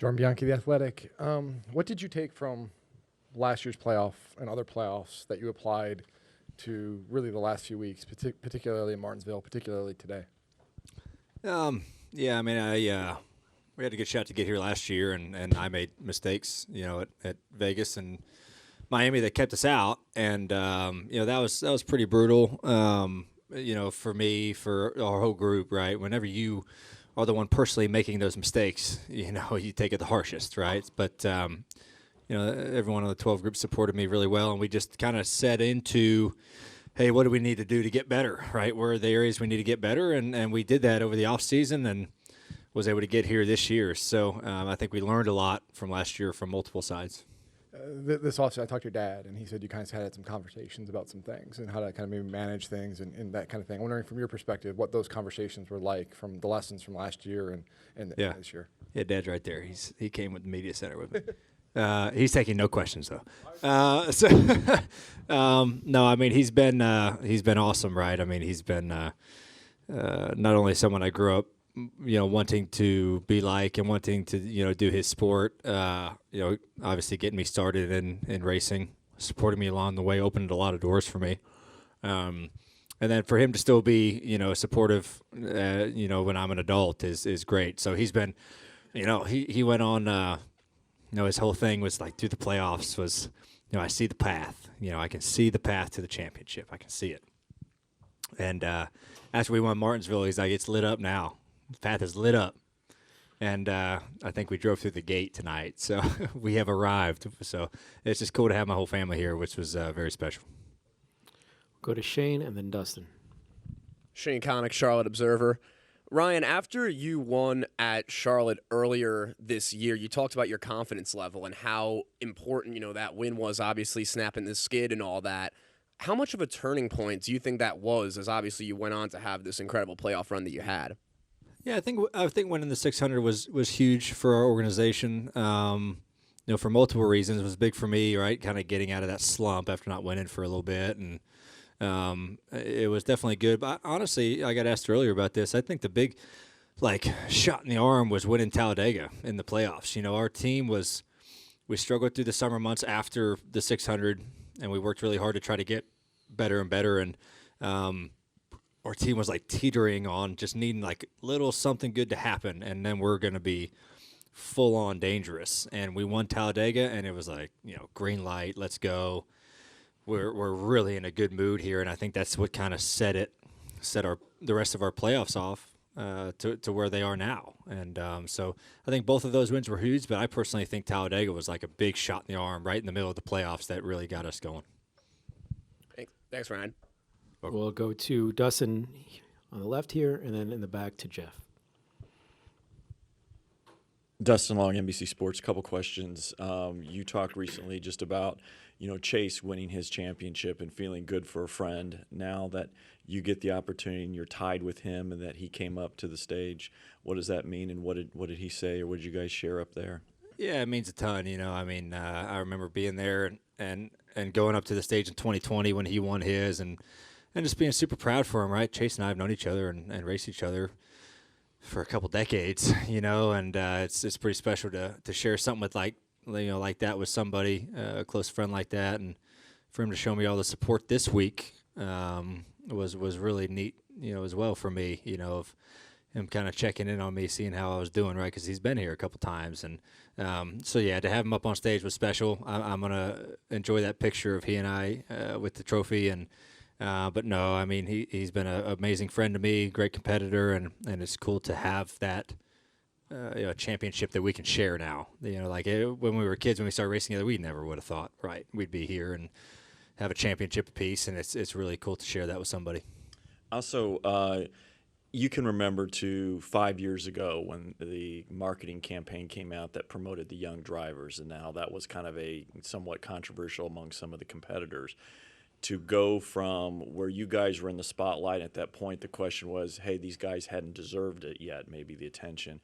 Jordan Bianchi, The Athletic. What did you take from last year's playoff and other playoffs that you applied to really the last few weeks, particularly in Martinsville, particularly today? Yeah, I mean, we had a good shot to get here last year, and I made mistakes, at Vegas and Miami that kept us out, and that was pretty brutal. For me, for our whole group, right? Whenever you are the one personally making those mistakes, you take it the harshest, right? But everyone on the 12 group supported me really well, and we just kind of set into, hey, what do we need to do to get better, right? Where are the areas we need to get better? And we did that over the off season and was able to get here this year. So I think we learned a lot from last year from multiple sides. This offseason, I talked to your dad, and he said you kind of had some conversations about some things and how to kind of maybe manage things and that kind of thing. I'm wondering from your perspective what those conversations were like from the lessons from last year and this year. Yeah, Dad's right there. He came with the media center with me. He's taking no questions though. No, I mean he's been awesome, right? I mean he's been not only someone I grew up, wanting to be like and wanting to do his sport. Obviously getting me started in racing, supporting me along the way, opened a lot of doors for me. And then for him to still be supportive, when I'm an adult is great. So he's been, he went on. His whole thing was like through the playoffs was, I see the path. I can see the path to the championship. I can see it. And after we won Martinsville, he's like, it's lit up now. The path is lit up. And I think we drove through the gate tonight. So we have arrived. So it's just cool to have my whole family here, which was very special. Go to Shane and then Dustin. Shane Connick, Charlotte Observer. Ryan, after you won at Charlotte earlier this year, you talked about your confidence level and how important, that win was, obviously snapping the skid and all that. How much of a turning point do you think that was, as obviously you went on to have this incredible playoff run that you had? Yeah, I think winning the 600 was huge for our organization. For multiple reasons. It was big for me, right? Kind of getting out of that slump after not winning for a little bit, and it was definitely good. But honestly, I got asked earlier about this. I think the big, shot in the arm was winning Talladega in the playoffs. Our team we struggled through the summer months after the 600, and we worked really hard to try to get better and better. And our team was teetering on just needing little something good to happen, and then we're going to be full on dangerous. And we won Talladega, and it was green light, let's go. We're really in a good mood here, and I think that's what kind of set the rest of our playoffs off to where they are now. And so I think both of those wins were huge, but I personally think Talladega was a big shot in the arm right in the middle of the playoffs that really got us going. Thanks, Ryan. We'll go to Dustin on the left here, and then in the back to Jeff. Dustin Long, NBC Sports. Couple questions. You talked recently just about, Chase winning his championship and feeling good for a friend. Now that you get the opportunity and you're tied with him and that he came up to the stage, what does that mean, and what did he say, or what did you guys share up there? Yeah, it means a ton. I remember being there and going up to the stage in 2020 when he won his and just being super proud for him, right? Chase and I have known each other and raced each other for a couple decades, and it's pretty special to share something with like that with somebody, a close friend like that, and for him to show me all the support this week was really neat, as well for me, of him kind of checking in on me, seeing how I was doing, right? Because he's been here a couple times, and so yeah, to have him up on stage was special. I'm gonna enjoy that picture of he and I with the trophy and. But no, I mean, he's been an amazing friend to me, great competitor, and it's cool to have that championship that we can share now. When we were kids, when we started racing together, we never would have thought, right, we'd be here and have a championship apiece, and it's really cool to share that with somebody. Also, you can remember 5 years ago when the marketing campaign came out that promoted the young drivers, and how that was kind of a somewhat controversial among some of the competitors. To go from where you guys were in the spotlight at that point, the question was, hey, these guys hadn't deserved it yet, maybe the attention,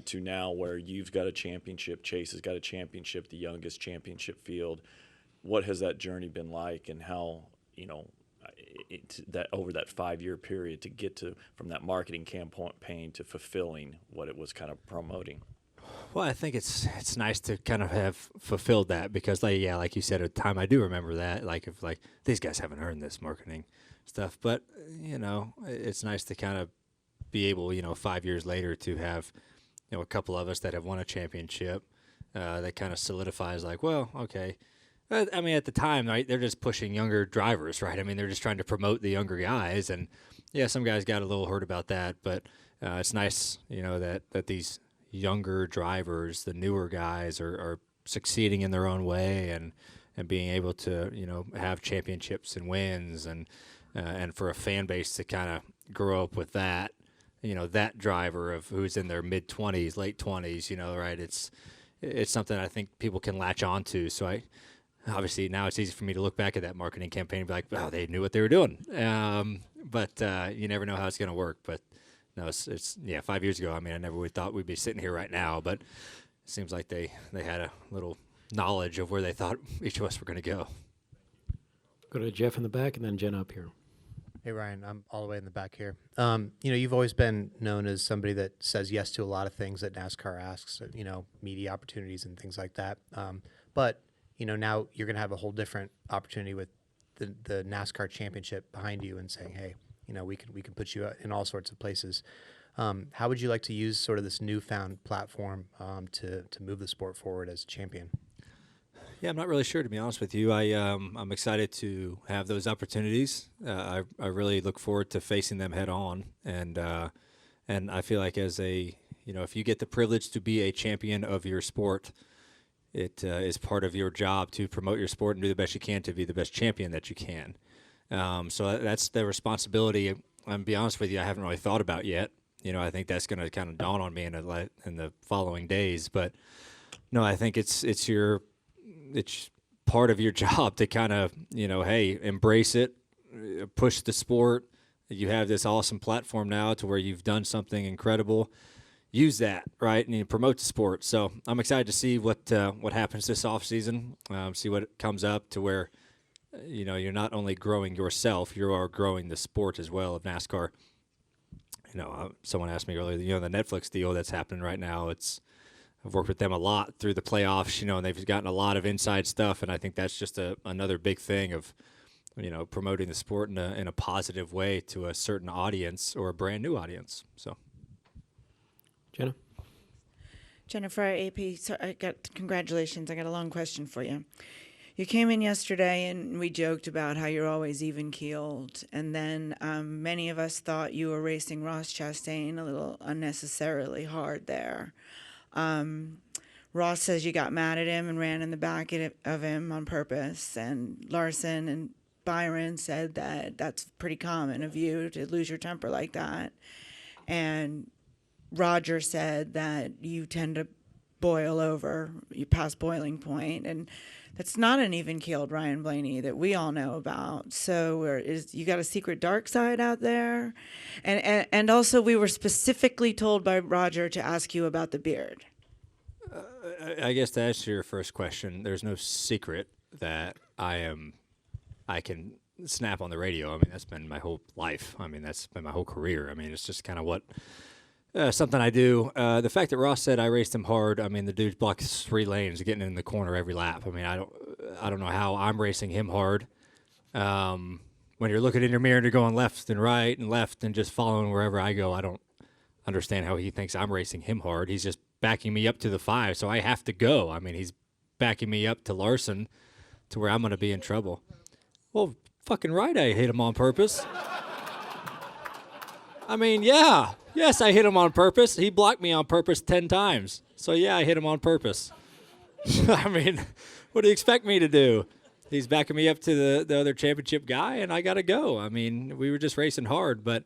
to now where you've got a championship, Chase has got a championship, the youngest championship field. What has that journey been like, and how, that over that 5-year period to get to from that marketing campaign to fulfilling what it was kind of promoting? Well, I think it's nice to kind of have fulfilled that because, like you said, at the time I do remember that. Like, if these guys haven't earned this marketing stuff, but it's nice to kind of be able, 5 years later to have, a couple of us that have won a championship. That kind of solidifies, like, well, okay. I mean, at the time, right, they're just pushing younger drivers, right? I mean, they're just trying to promote the younger guys, and yeah, some guys got a little hurt about that, but it's nice, that these younger drivers, the newer guys, are succeeding in their own way and being able to, have championships and wins, and for a fan base to kind of grow up with that, that driver of who's in their mid-20s, late 20s, right? It's something I think people can latch on to. So obviously now it's easy for me to look back at that marketing campaign and be like, wow, they knew what they were doing. But you never know how it's going to work. But no, it's 5 years ago. I mean, I never would thought we'd be sitting here right now, but it seems like they had a little knowledge of where they thought each of us were going to go. Go to Jeff in the back and then Jen up here. Hey, Ryan, I'm all the way in the back here. You've always been known as somebody that says yes to a lot of things that NASCAR asks, media opportunities and things like that. But now you're going to have a whole different opportunity with the NASCAR championship behind you and saying, hey, we can put you in all sorts of places. How would you like to use sort of this newfound platform to move the sport forward as a champion? Yeah, I'm not really sure, to be honest with you. I'm excited to have those opportunities. I really look forward to facing them head on, and I feel like as if you get the privilege to be a champion of your sport, it is part of your job to promote your sport and do the best you can to be the best champion that you can. So that's the responsibility. I'm be honest with you, I haven't really thought about yet. I think that's going to kind of dawn on me in the following days. But no, I think it's part of your job to kind of, hey, embrace it, push the sport. You have this awesome platform now to where you've done something incredible. Use that, right, and you promote the sport. So I'm excited to see what happens this offseason, see what comes up to where, you're not only growing yourself, you are growing the sport as well of NASCAR. Someone asked me earlier, the Netflix deal that's happening right now, I've worked with them a lot through the playoffs, and they've gotten a lot of inside stuff, and I think that's just another big thing of, promoting the sport in a positive way to a certain audience or a brand new audience. So, Jenna? Jennifer, AP, congratulations. I got a long question for you. You came in yesterday and we joked about how you're always even-keeled, and then many of us thought you were racing Ross Chastain a little unnecessarily hard there. Ross says you got mad at him and ran in the back of him on purpose, and Larson and Byron said that that's pretty common of you to lose your temper like that, and Roger said that you tend to boil over, you pass boiling point, and that's not an even-keeled Ryan Blaney that we all know about. So you got a secret dark side out there? And also we were specifically told by Roger to ask you about the beard. I guess to answer your first question, there's no secret that I can snap on the radio. I mean, that's been my whole life. I mean, that's been my whole career. I mean, it's just kind of what something I do. The fact that Ross said I raced him hard, I mean, the dude blocks 3 lanes, getting in the corner every lap. I mean, I don't know how I'm racing him hard. When you're looking in your mirror and you're going left and right and left and just following wherever I go, I don't understand how he thinks I'm racing him hard. He's just backing me up to the 5, so I have to go. I mean, he's backing me up to Larson to where I'm going to be in trouble. Well, fucking right, I hit him on purpose. I mean, yeah. Yes, I hit him on purpose. He blocked me on purpose 10 times. So, yeah, I hit him on purpose. I mean, what do you expect me to do? He's backing me up to the other championship guy, and I got to go. I mean, we were just racing hard, but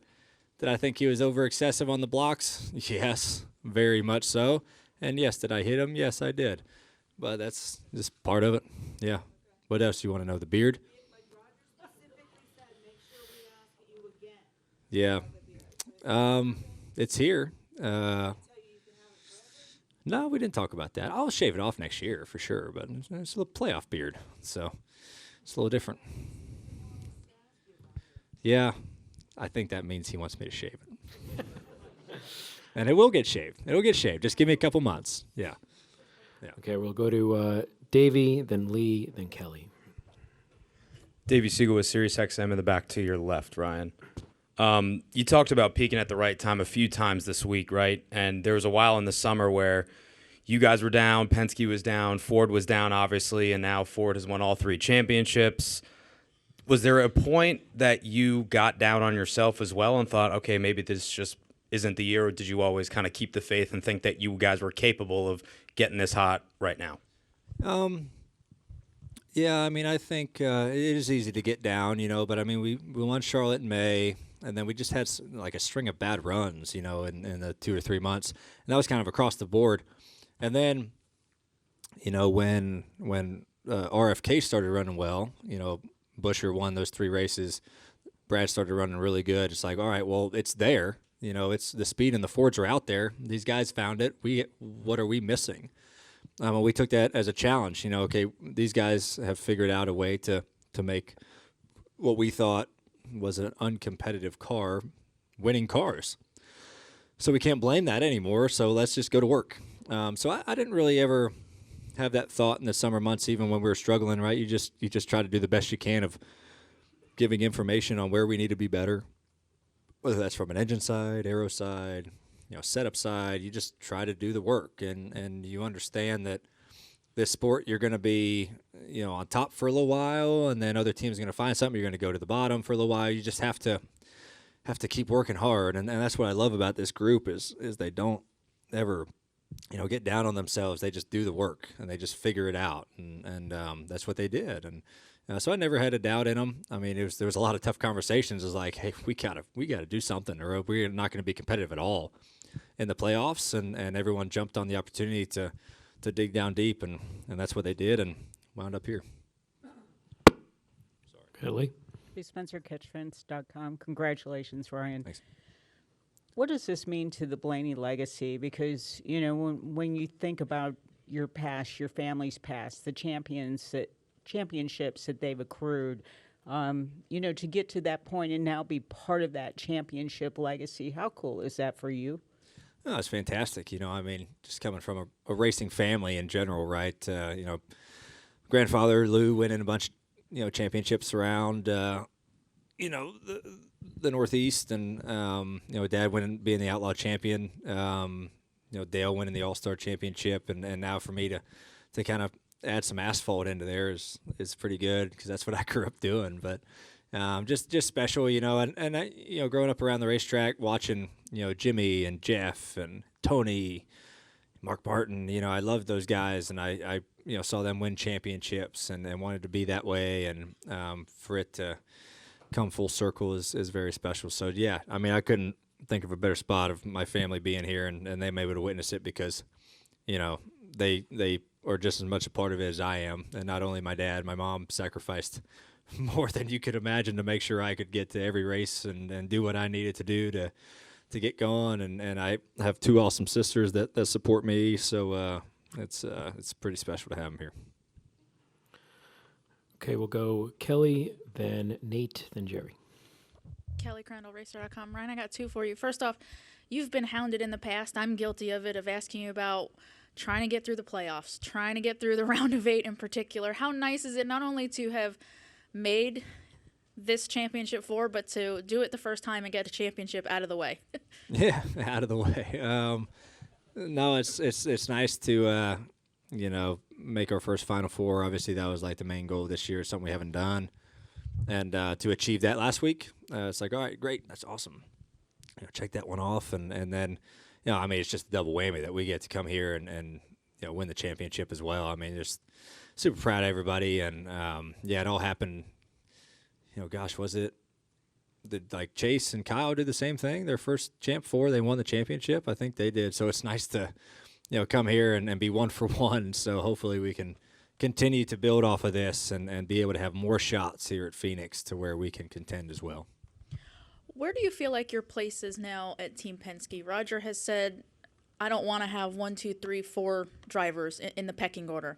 did I think he was over excessive on the blocks? Yes, very much so. And, yes, did I hit him? Yes, I did. But that's just part of it. Yeah. What else do you want to know? The beard? Yeah. It's here. No, we didn't talk about that. I'll shave it off next year for sure, but it's a little playoff beard, so it's a little different. Yeah, I think that means he wants me to shave it. And it will get shaved. It'll get shaved. Just give me a couple months. Yeah. Okay, we'll go to Davey, then Lee, then Kelly. Davey Siegel with SiriusXM in the back to your left, Ryan. You talked about peaking at the right time a few times this week, right? And there was a while in the summer where you guys were down, Penske was down, Ford was down, obviously, and now Ford has won all 3 championships. Was there a point that you got down on yourself as well and thought, okay, maybe this just isn't the year, or did you always kind of keep the faith and think that you guys were capable of getting this hot right now? Yeah, I mean, I think it is easy to get down, but I mean, we won Charlotte in May, and then we just had like a string of bad runs, in the 2 or 3 months, and that was kind of across the board. And then, when RFK started running well, Buescher won those 3 races, Brad started running really good. It's like, all right, well, it's there. It's the speed and the Fords are out there. These guys found it. What are we missing? We took that as a challenge. Okay, these guys have figured out a way to make what we thought was an uncompetitive car winning cars. So we can't blame that anymore. So let's just go to work. So I didn't really ever have that thought in the summer months, even when we were struggling, right? You just try to do the best you can of giving information on where we need to be better, whether that's from an engine side, aero side, setup side. You just try to do the work, and you understand that this sport you're going to be, on top for a little while, and then other teams are going to find something. You're going to go to the bottom for a little while. You just have to keep working hard, and that's what I love about this group is they don't ever get down on themselves. They just do the work and they just figure it out, and that's what they did. And so I never had a doubt in them. I mean, there was a lot of tough conversations. It was like, hey, we gotta do something, or we're not going to be competitive at all in the playoffs. And everyone jumped on the opportunity to dig down deep, and that's what they did, and wound up here. Kelly? SpencerCatchfence.com. Congratulations, Ryan. Thanks. What does this mean to the Blaney legacy? Because, when you think about your past, your family's past, the championships that they've accrued, to get to that point and now be part of that championship legacy, how cool is that for you? Oh, it's fantastic. I mean, just coming from a racing family in general, right? Grandfather Lou winning a bunch, championships around, the Northeast, and Dad being the Outlaw champion, Dale winning the All-Star championship, and now for me to kind of add some asphalt into there is pretty good, because that's what I grew up doing. But just special, and I, growing up around the racetrack, watching Jimmy and Jeff and Tony, Mark Barton, I loved those guys, and I saw them win championships and wanted to be that way, and for it to come full circle is very special. So yeah, I mean, I couldn't think of a better spot of my family being here, and them able to witness it, because they are just as much a part of it as I am. And not only my dad, my mom sacrificed more than you could imagine to make sure I could get to every race and do what I needed to do to get going. And I have 2 awesome sisters that support me. So it's pretty special to have them here. Okay, we'll go Kelly, then Nate, then Jerry. Kelly Crandall, Racer.com. Ryan, I got 2 for you. First off, you've been hounded in the past. I'm guilty of it, of asking you about trying to get through the playoffs, trying to get through the round of 8 in particular. How nice is it not only to have made this championship 4, but to do it the first time and get a championship out of the way? Yeah, out of the way. No, it's nice to make our first Final Four. Obviously, that was like the main goal this year. It's something we haven't done, and to achieve that last week, it's like, all right, great, that's awesome. Check that one off, and then, I mean, it's just a double whammy that we get to come here and win the championship as well. I mean, just super proud of everybody, and it all happened. Was it? Did Chase and Kyle did the same thing? Their first Champ 4, they won the championship. I think they did. So it's nice to, come here and be 1 for 1. So hopefully we can continue to build off of this and be able to have more shots here at Phoenix to where we can contend as well. Where do you feel like your place is now at Team Penske? Roger has said, I don't want to have 1, 2, 3, 4 drivers in the pecking order.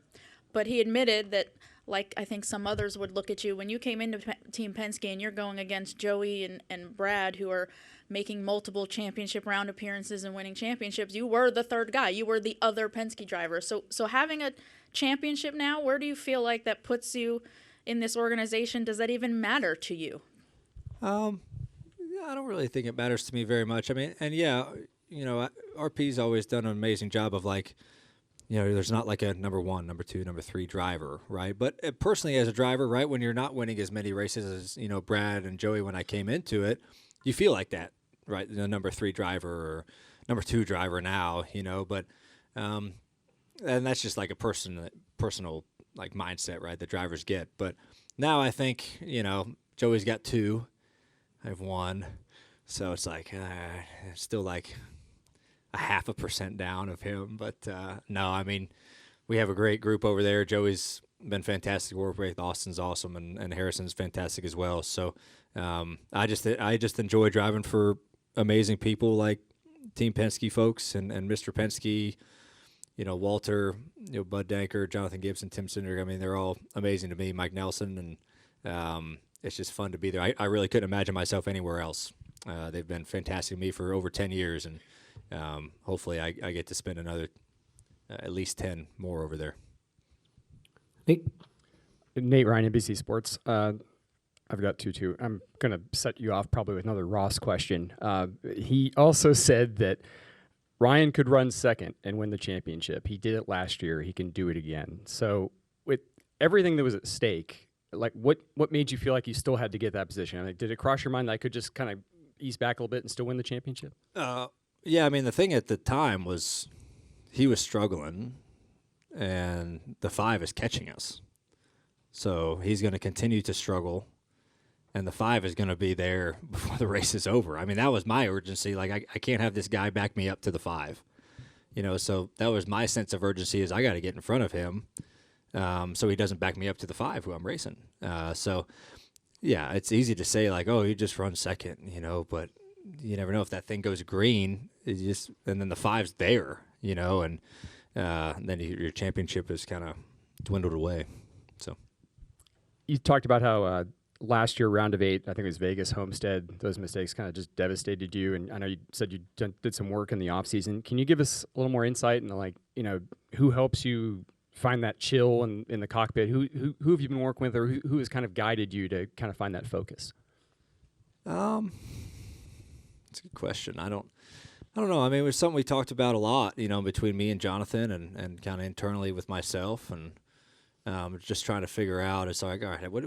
But he admitted that like I think some others would look at you when you came into Team Penske and you're going against Joey and Brad, who are making multiple championship round appearances and winning championships. You were the third guy. You were the other Penske driver. So having a championship now, where do you feel like that puts you in this organization? Does that even matter to you? I don't really think it matters to me very much. I mean, and yeah, RP's always done an amazing job of like, there's not like a number 1, number 2, number 3 driver, right? But personally, as a driver, right, when you're not winning as many races as Brad and Joey when I came into it, you feel like that, right? The number 3 driver or number 2 driver now, But and that's just like a personal like mindset, right? The drivers get. But now I think Joey's got 2, I have 1, so it's like still like a 0.5% down of him, but no, I mean, we have a great group over there. Joey's been fantastic to work with. Austin's awesome, and Harrison's fantastic as well. So I just enjoy driving for amazing people like Team Penske folks and Mr. Penske, Walter, Bud Danker, Jonathan Gibson, Tim Cinder. I mean, they're all amazing to me. Mike Nelson, and it's just fun to be there. I really couldn't imagine myself anywhere else. They've been fantastic to me for over 10 years, and hopefully I get to spend another at least 10 more over there. Nate Ryan, NBC Sports. I've got two too. I'm going to set you off probably with another Ross question. He also said that Ryan could run second and win the championship. He did it last year. He can do it again. So with everything that was at stake, like what made you feel like you still had to get that position? I mean, did it cross your mind that I could just kind of ease back a little bit and still win the championship? Yeah, I mean, the thing at the time was he was struggling, and the 5 is catching us. So he's going to continue to struggle, and the 5 is going to be there before the race is over. I mean, that was my urgency. Like, I can't have this guy back me up to the 5. So that was my sense of urgency is I got to get in front of him so he doesn't back me up to the 5 who I'm racing. So, yeah, it's easy to say, like, oh, you just run second, but you never know if that thing goes green. And then the 5's there, and then your championship is kind of dwindled away. So you talked about how last year, round of 8, I think it was Vegas, Homestead, those mistakes kind of just devastated you. And I know you said you did some work in the off season. Can you give us a little more insight into who helps you find that chill in the cockpit? Who have you been working with, or who has kind of guided you to kind of find that focus? That's a good question. I don't know. I mean, it was something we talked about a lot, between me and Jonathan and kind of internally with myself, and just trying to figure out. It's like, all right,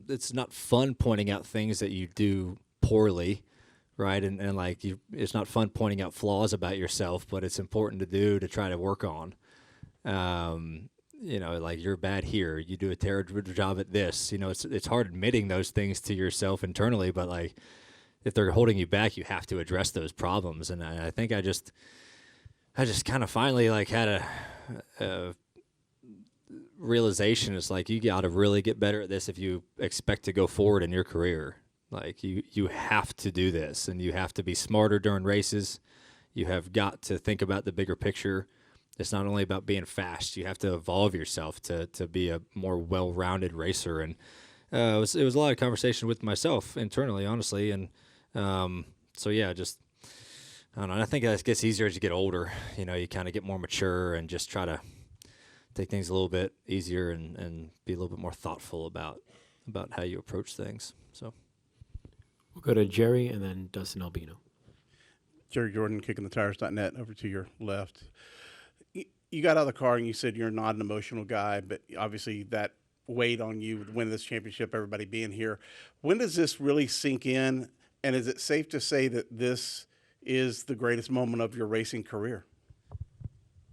it's not fun pointing out things that you do poorly, right? And like it's not fun pointing out flaws about yourself, but it's important to do to try to work on. Like you're bad here, you do a terrible job at this. It's hard admitting those things to yourself internally, but like if they're holding you back, you have to address those problems. And I think I just kind of finally like had a realization. It's like you got to really get better at this if you expect to go forward in your career. Like you have to do this, and you have to be smarter during races. You have got to think about the bigger picture. It's not only about being fast. You have to evolve yourself to be a more well-rounded racer. And it was a lot of conversation with myself internally, honestly. And so yeah, just I don't know. I think it gets easier as you get older. You kind of get more mature and just try to take things a little bit easier and be a little bit more thoughtful about how you approach things. So we'll go to Jerry and then Dustin Albino. Jerry Jordan, kickingthetires.net, over to your left. You got out of the car and you said you're not an emotional guy, but obviously that weighed on you to win this championship, everybody being here. When does this really sink in, and is it safe to say that this is the greatest moment of your racing career?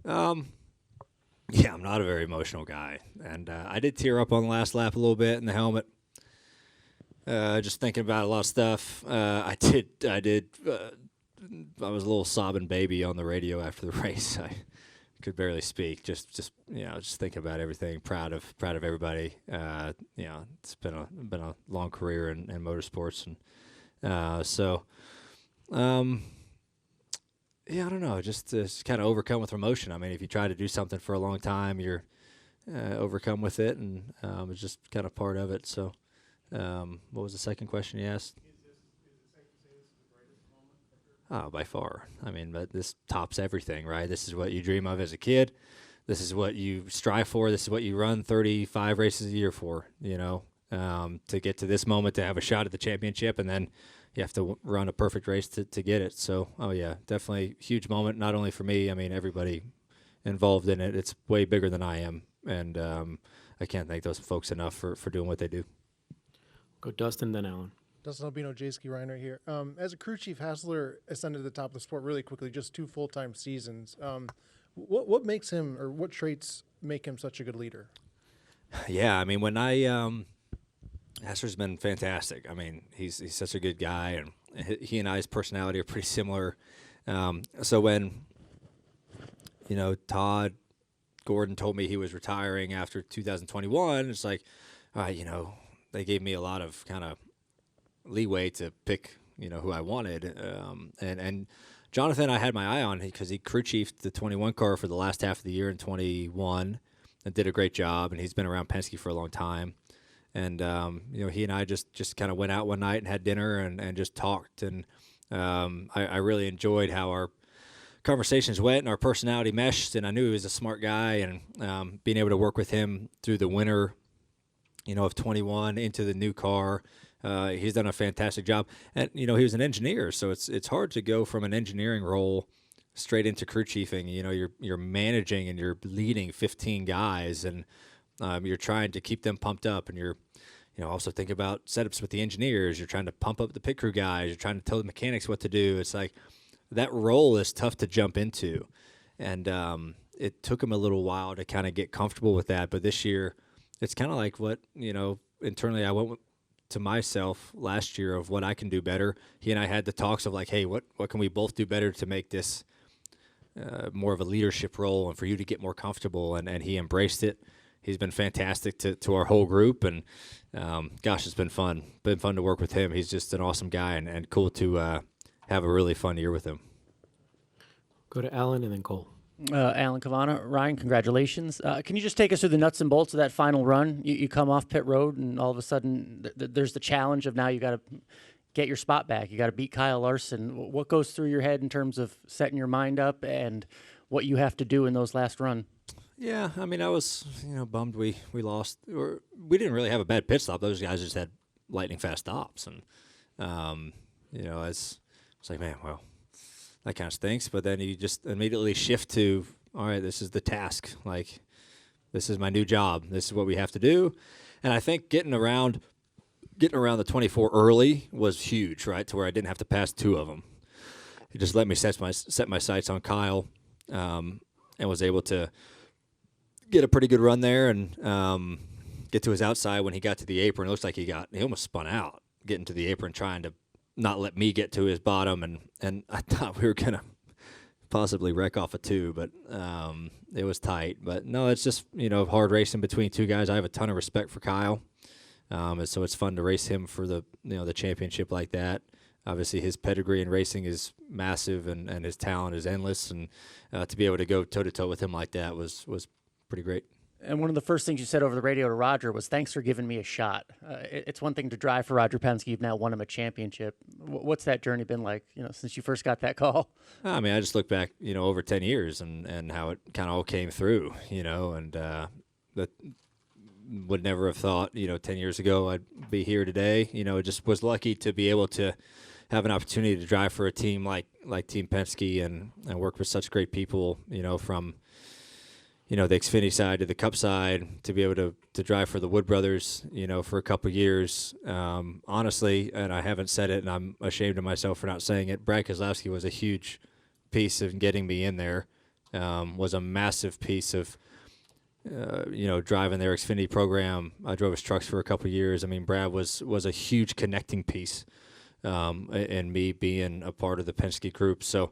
Yeah, I'm not a very emotional guy, and I did tear up on the last lap a little bit in the helmet. Just thinking about a lot of stuff. I was a little sobbing baby on the radio after the race. I could barely speak. Just thinking about everything. Proud of everybody. It's been a long career in motorsports, and yeah, I don't know. Just kind of overcome with emotion. I mean, if you try to do something for a long time, you're overcome with it, and it's just kind of part of it. So, what was the second question you asked? Oh, by far. I mean, but this tops everything, right? This is what you dream of as a kid. This is what you strive for. This is what you run 35 races a year for, to get to this moment, to have a shot at the championship, and then you have to run a perfect race to get it. So, oh, yeah, definitely huge moment, not only for me. I mean, everybody involved in it. It's way bigger than I am, and I can't thank those folks enough for doing what they do. Go Dustin, then Alan. Dustin Albino, J-Ski Ryan right here. As a crew chief, Hassler ascended to the top of the sport really quickly, just 2 full-time seasons. What makes him, or what traits make him such a good leader? Yeah, I mean, when Hassler's been fantastic. I mean, he's such a good guy, and he and I's personality are pretty similar. So when, Todd Gordon told me he was retiring after 2021, it's like, all right, they gave me a lot of kind of leeway to pick, who I wanted. And Jonathan, I had my eye on because he crew chiefed the 21 car for the last half of the year in 21 and did a great job. And he's been around Penske for a long time. And, he and I just kind of went out one night and had dinner and just talked. And I really enjoyed how our conversations went and our personality meshed. And I knew he was a smart guy, and being able to work with him through the winter, of 21 into the new car. He's done a fantastic job. And, he was an engineer, so it's hard to go from an engineering role straight into crew chiefing. You're managing and you're leading 15 guys, and you're trying to keep them pumped up, and you're also thinking about setups with the engineers. You're trying to pump up the pit crew guys. You're trying to tell the mechanics what to do. It's like that role is tough to jump into, and it took him a little while to kind of get comfortable with that. But this year, it's kind of like what, internally I went to myself last year of what I can do better. He and I had the talks of like, hey, what can we both do better to make this more of a leadership role and for you to get more comfortable, and he embraced it. He's been fantastic to our whole group, and gosh, it's been fun. Been fun to work with him. He's just an awesome guy, and cool to have a really fun year with him. Go to Alan and then Cole. Alan Cavana. Ryan, congratulations. Can you just take us through the nuts and bolts of that final run? You come off pit road, and all of a sudden there's the challenge of now you got to get your spot back. You got to beat Kyle Larson. What goes through your head in terms of setting your mind up and what you have to do in those last run? Yeah, I mean, I was bummed we lost. Or we didn't really have a bad pit stop. Those guys just had lightning fast stops, and it's like, man, well, that kind of stinks. But then you just immediately shift to, all right, this is the task. Like, this is my new job. This is what we have to do. And I think getting around the 24 early was huge, right? To where I didn't have to pass 2 of them. It just let me set my sights on Kyle, and was able to get a pretty good run there and get to his outside. When he got to the apron, it looks like he almost spun out getting to the apron, trying to not let me get to his bottom, and I thought we were going to possibly wreck off a 2, but it was tight. But no, it's just, hard racing between 2 guys. I have a ton of respect for Kyle, and so it's fun to race him for the championship like that. Obviously, his pedigree in racing is massive, and his talent is endless, and to be able to go toe-to-toe with him like that was pretty great. And one of the first things you said over the radio to Roger was, thanks for giving me a shot. It's one thing to drive for Roger Penske. You've now won him a championship. What's that journey been like, since you first got that call? I mean, I just look back, over 10 years and how it kind of all came through, and that would never have thought, 10 years ago I'd be here today. Just was lucky to be able to have an opportunity to drive for a team like Team Penske and work with such great people, from the Xfinity side to the Cup side, to be able to drive for the Wood Brothers, for a couple of years. Honestly, and I haven't said it, and I'm ashamed of myself for not saying it, Brad Keselowski was a huge piece of getting me in there, was a massive piece of, driving their Xfinity program. I drove his trucks for a couple of years. I mean, Brad was a huge connecting piece in me being a part of the Penske group. So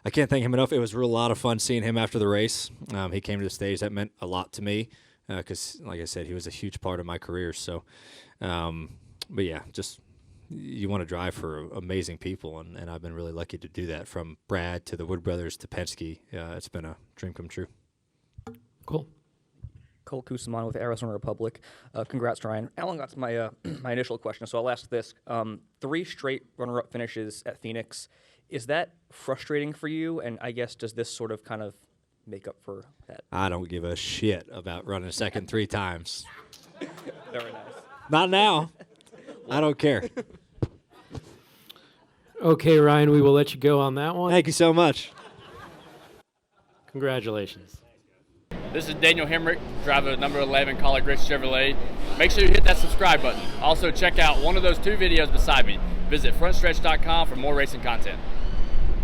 I can't thank him enough. It was a lot of fun seeing him after the race. He came to the stage. That meant a lot to me because, like I said, he was a huge part of my career. So, but yeah, just you want to drive for amazing people, and I've been really lucky to do that, from Brad to the Wood Brothers to Penske. It's been a dream come true. Cool. Cole Kusaman with Arizona Republic. Congrats, Ryan. Alan got to my my initial question, so I'll ask this. 3 straight runner-up finishes at Phoenix. Is that frustrating for you? And I guess, does this sort of kind of make up for that? I don't give a shit about running second 3 times. Very nice. Not now. I don't care. Okay, Ryan, we will let you go on that one. Thank you so much. Congratulations. This is Daniel Hemrick, driver of number 11 Collar Grits Chevrolet. Make sure you hit that subscribe button. Also, check out one of those 2 videos beside me. Visit frontstretch.com for more racing content.